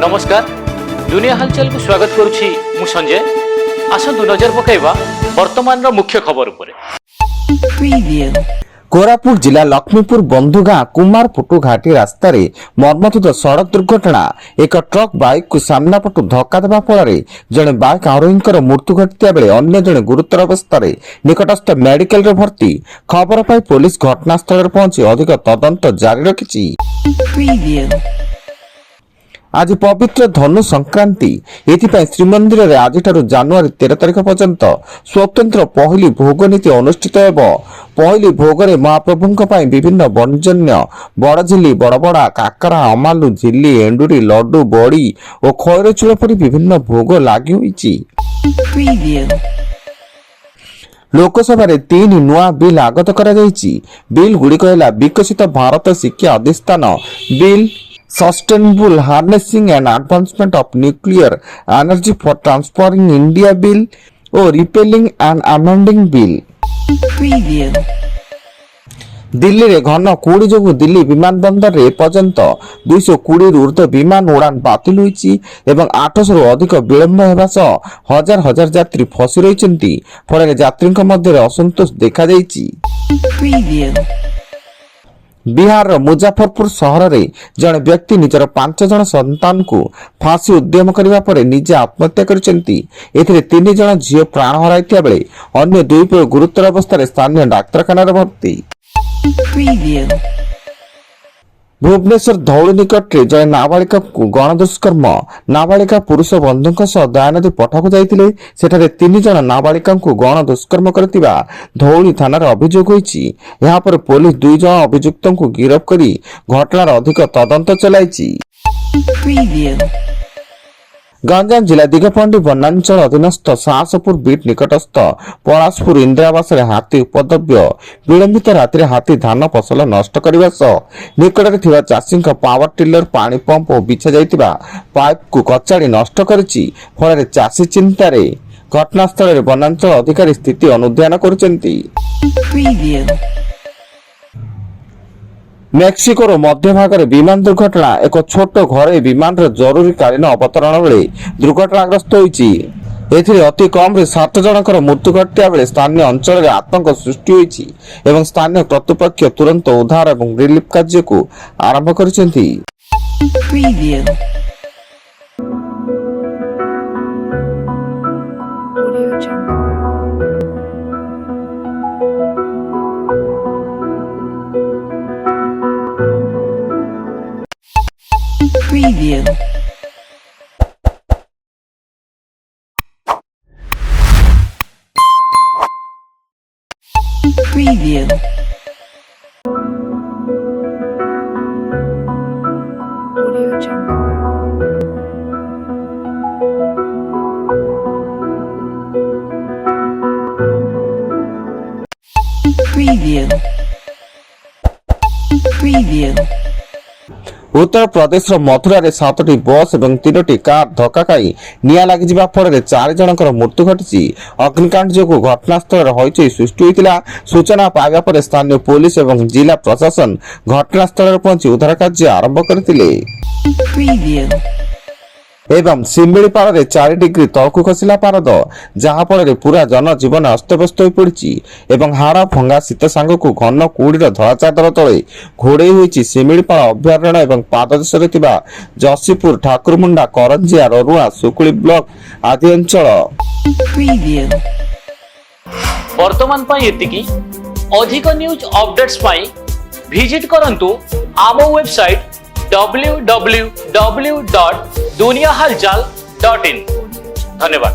नमस्कार दुनिया हालचाल को स्वागत करुछि मु संजय। आसतु नजर पकाइबा वर्तमान मुख्य खबर उपरे। कोरापुट जिला लक्ष्मीपुर बंधुगाँ कुमारपुटु घाटी रास्तार मर्मन्तुद सड़क दुर्घटना। एक ट्रक बाइक को सामना पटु धक्का देवा फल जड़े बाइक आरोही मृत्यु घटिया बेले अन्य जड़े गुरुतर अवस्था निकटस्थ मेडिकल रे भर्ती। खबर पाई पुलिस घटनास्थल पहुंची अधिक तदंत जारी रखिछि। आज पवित्र धनु संक्रांति एथिपाई श्रीमंदिर रे आज जानुआरी 13 तारिख पर्यंत स्वतंत्र पहली भोग नीति अनुष्ठित हेब। पहली भोग रे महाप्रभुंक पाई विभिन्न व्यंजन बड़झिल्ली बड़बड़ा काकरा अमालु झिल्ली एंडुरी लड्डू बड़ी और खैर चूड़ परी विभिन्न भोग लागि होईछि। लोकसभा रे 3 नुआ बिल आगत करा जाईछि। बिल गुड़िक हैला विकसित भारत शिक्षा अधिष्ठान bill, Sustainable Harnessing and Advancement of Nuclear Energy for Transforming India Bill और Repealing and Amending Bill। Delhi रे घन कुड़ी जोगु दिल्ली विमानबंदर रे पर्यंत 220 रु ऊर्ध्व विमान उड़ान बातिल होईछि एवं 800 रु अधिक विलंब हेबा सह हजार हजार यात्री फसी रहिछन्ति। फଳରେ यात्रीक मध्य असंतोष देखा जाईछि। बिहार मुजफ्फरपुर सहर रे जने व्यक्ति निजर 5 जन संतान को फांसी उद्यम करबा परे निजे आत्महत्या करिसेंती। एथिरे 3 जन झियो प्राण हराइतिया बेले अन्य 2 पर गुरुतर अवस्था रे स्थानीय डाक्तरखाना रे भर्ती। भुवनेश्वर धौली निकट रे जय नाबालिका को गणदुष्कर्म। नाबालिका पुरुष बंधुक सह दयानदी पठाकु जाइतिले। सेठारे 3 जन नाबालिका को गणदुष्कर्म करतिबा धौली थाना रे अभियोग होईछि। यहाँ पर पुलिस 2 जन अभियुक्तों को गिरफ्त करी घटनार अधिक तदंत चलाइछि। गंजाम जिला दिगपंडी वनांचल अधीनस्थ साहसपुर बीट निकटस्थ पलाशपुर इंदिरावास हाथी उपद्रव्य। विलंबित राति हाथी धान फसल नष्ट करने सह निकटରେ ଥିବା ଚାଷୀଙ୍କ पावर टिलर पानी पंप और बिछा जाइतिबा पाइप को कचाड़ी नष्ट करिछि। फଳରେ चाषी चिंतारे घटनास्थल वनांचल अधिकारी स्थिति अनुध्यान करुछन्ति। मेक्सिकोर मध्य भाग में विमान दुर्घटना। एक छोट घरे विमान जरूरीकालीन अवतरण बेले दुर्घटनाग्रस्त होईछि। एथिरे अति कम रे 7 जनकर मृत्यु घटिया बेले स्थानीय अंचल में आतंक सृष्टि होईछि एवं स्थानीय कर्तृपक्ष तुरंत उद्धार एवं रिलीफ कार्य को आरंभ करिसेंति। Preview. Audio Jungle. Preview. Preview. Uttar Pradesh Mathura रे 7टी बस एवं 3टी कार धक्का खाई निया लागि जिबा फଳରେ 4 जनकर मृत्यु घटिछि। अग्निकांड जोगु घटनास्थल हईचई सृष्टि होइतिला। सूचना पाइबा पर स्थानीय पुलिस एवं जिला प्रशासन घटनास्थल पहुंची उद्धार कार्य आरंभ करथिले। एवं सिमिलीपाड़ रे 4 डिग्री तलकु खसिला पारद जहा फଳରେ पूरा जनजीवन अस्तव्यस्त हो पड़िछि एवं हाड़ा भंगा शीत सांग को घन कुड़ीर धड़ा चादर तले घोड़े होईछि। सिमिलीपाड़ अभयारण्य एवं पाददेश रे थिबा जसीपुर ठाकुरमुंडा करंजिया ररुआ सुकुली ब्लॉक आदि अंचल। वर्तमान पाई एतिकी अधिक न्यूज अपडेट्स पाई विजिट करंतु आम वेबसाइट www.duniyahalchal.in। धन्यवाद।